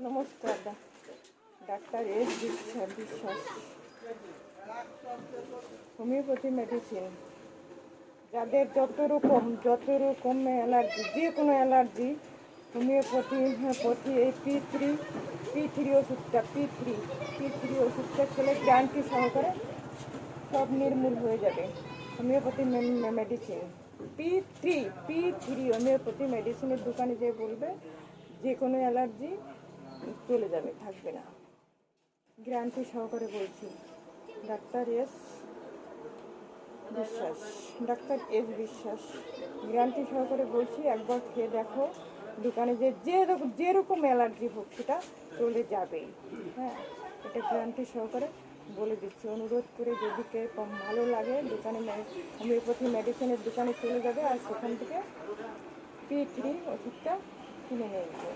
নমস্কার, doctor S বিশ্বাস। Homeopathy medicine যাদের যত রকম অ্যালার্জি, যে কোনো অ্যালার্জি, হোমিওপ্যাথি এই পি থ্রি ওষুধটা খেলে গ্যারান্টি সহকারে সব নির্মূল হয়ে যাবে। Homeopathy medicine P three homeopathy মেডিসিনের দোকানে যেয়ে বলবে যে কোনো অ্যালার্জি চলে যাবে, থাকবে না, গ্যারান্টি সহকারে বলছি। ডাক্তার এস বিশ্বাস, গ্যারান্টি সহকারে বলছি। একবার খেয়ে দেখো, দোকানে যেরকম অ্যালার্জি হোক সেটা চলে যাবেই। হ্যাঁ, এটা গ্যারান্টি সহকারে বলে দিচ্ছি। অনুরোধ করে যদি কে ভালো লাগে দোকানে হোমিওপ্যাথি মেডিসিনের দোকানে চলে যাবে আর সেখান থেকে পি3 ওষুধটা কিনে নিয়ে যাবে।